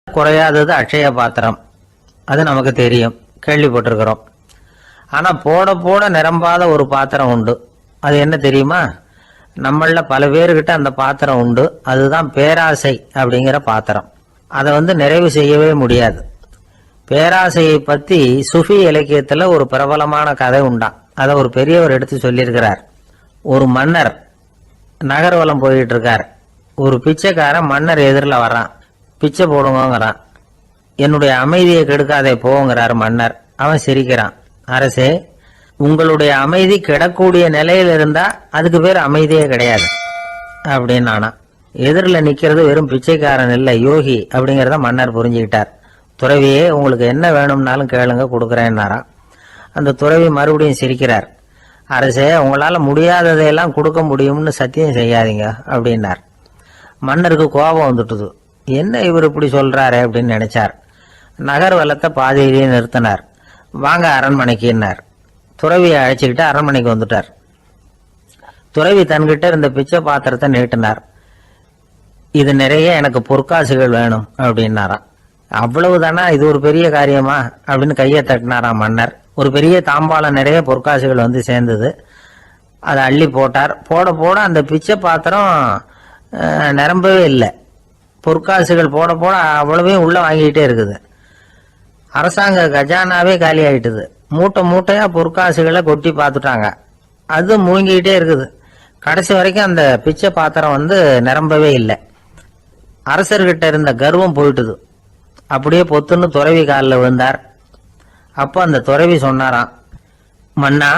குறையாதது அட்சய பாத்திரம். அது நமக்கு தெரியும், கேள்விப்பட்டிருக்கிறோம். ஆனா போட போட நிரம்பாத ஒரு பாத்திரம் உண்டு. அது என்ன தெரியுமா? நம்மள பல பேர்கிட்ட அந்த பாத்திரம் உண்டு. அதுதான் பேராசை அப்படிங்கிற பாத்திரம். அதை நிறைவு செய்யவே முடியாது. பேராசையை பத்தி சுஃபி இலக்கியத்துல ஒரு பிரபலமான கதை உண்டாம். அதை ஒரு பெரியவர் எடுத்து சொல்லியிருக்கிறார். ஒரு மன்னர் நகர்வலம் போயிட்டு இருக்கார். ஒரு பிச்சைக்காரன் மன்னர் எதிரில் வர்றான். பிச்சை போடுங்கிறான். என்னுடைய அமைதியை கெடுக்காதே போங்கிறார் மன்னர். அவன் சிரிக்கிறான். அரசே, உங்களுடைய அமைதி கிடக்கூடிய நிலையில் இருந்தா அதுக்கு பேர் அமைதியே கிடையாது அப்படின்னு ஆனா எதிரில் நிக்கிறது வெறும் பிச்சைக்காரன் இல்லை, யோகி அப்படிங்கிறத மன்னர் புரிஞ்சுக்கிட்டார். துறவியே, உங்களுக்கு என்ன வேணும்னாலும் கேளுங்க, கொடுக்குறேன்னாராம். அந்த துறவி மறுபடியும் சிரிக்கிறார். அரசே, உங்களால முடியாததையெல்லாம் கொடுக்க முடியும்னு சத்தியம் செய்யாதீங்க அப்படின்னார். மன்னருக்கு கோபம் வந்துட்டுது. என்ன இவர் இப்படி சொல்றாரு அப்படின்னு நினைச்சார். நகர் வலத்தை பாதியிலேயே நிறுத்தினார். வாங்க அரண்மனைக்குன்னார். துறவியை அழைச்சிக்கிட்டு அரண்மனைக்கு வந்துட்டார். துறவி தன்கிட்ட இருந்த பிச்சை பாத்திரத்தை நீட்டினார். இது நிறைய எனக்கு பொற்காசுகள் வேணும் அப்படின்னாராம். அவ்வளவுதானா, இது ஒரு பெரிய காரியமா அப்படின்னு கையை தட்டினாராம் மன்னர். ஒரு பெரிய தாம்பாளம் நிறைய பொற்காசுகள் சேர்ந்தது. அதை அள்ளி போட்டார். போட போட அந்த பிச்சை பாத்திரம் நிரம்பவே இல்லை. பொற்காசுகள் போட போட அவ்வளவையும் உள்ள வாங்கிக்கிட்டே இருக்குது. அரசாங்க கஜானாவே காலி ஆயிட்டுது. மூட்டை மூட்டையா பொற்காசுகளை கொட்டி பார்த்துட்டாங்க. அது மூங்கிக்கிட்டே இருக்குது. கடைசி வரைக்கும் அந்த பிச்சை பாத்திரம் நிரம்பவே இல்லை. அரசர்கிட்ட இருந்த கர்வம் போயிட்டுது. அப்படியே பொத்துன்னு துறவி காலில் விழுந்தார். அப்போ அந்த துறவி சொன்னாராம், மன்னா,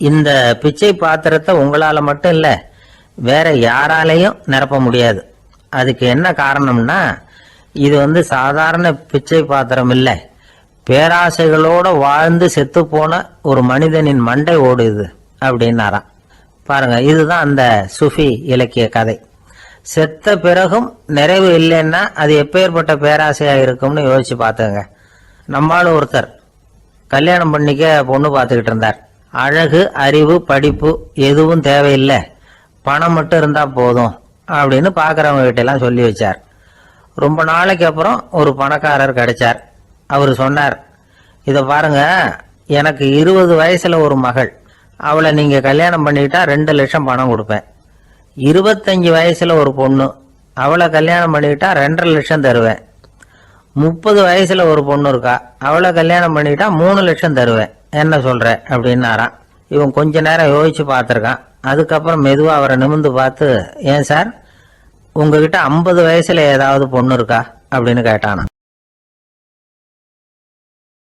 இந்த பிச்சை பாத்திரத்தை உங்களால மட்டும் இல்லை, வேற யாராலையும் நிரப்ப முடியாது. அதுக்கு என்ன காரணம்னா, இது சாதாரண பிச்சை பாத்திரம் இல்லை, பேராசைகளோட வாழ்ந்து செத்து போன ஒரு மனிதனின் மண்டை ஓடுது அப்படின்னாராம். பாருங்க, இதுதான் அந்த சுஃபி இலக்கிய கதை. செத்த பிறகும் நிறைவு இல்லைன்னா அது எப்பேற்பட்ட பேராசையா இருக்கும்னு யோசிச்சு பார்த்துங்க. நம்மால ஒருத்தர் கல்யாணம் பண்ணிக்க பொண்ணு பார்த்துக்கிட்டு இருந்தார். அழகு, அறிவு, படிப்பு எதுவும் தேவையில்லை, பணம் மட்டும் இருந்தா போதும் அப்படின்னு பாக்குறவங்க கிட்ட எல்லாம் சொல்லி வச்சார். ரொம்ப நாளைக்கு அப்புறம் ஒரு பணக்காரர் கிடைச்சார். அவரு சொன்னார், இத பாருங்க, எனக்கு 20 வயசுல ஒரு மகள், அவளை நீங்க கல்யாணம் பண்ணிக்கிட்டா 2 லட்சம் பணம் கொடுப்பேன். 25 வயசுல ஒரு பொண்ணு, அவளை கல்யாணம் பண்ணிக்கிட்டா 2.5 லட்சம் தருவேன். 30 வயசுல ஒரு பொண்ணு இருக்கா, அவளை கல்யாணம் பண்ணிக்கிட்டா 3 லட்சம் தருவேன். என்ன சொல்ற அப்படின்னாராம். இவன் கொஞ்ச நேரம் யோசிச்சு பார்த்திருக்கான். அதுக்கப்புறம் மெதுவா அவரை நிமிர்ந்து பார்த்து, ஏன் சார், உங்ககிட்ட 50 வயசுல ஏதாவது பொண்ணு இருக்கா அப்படின்னு கேட்டானா.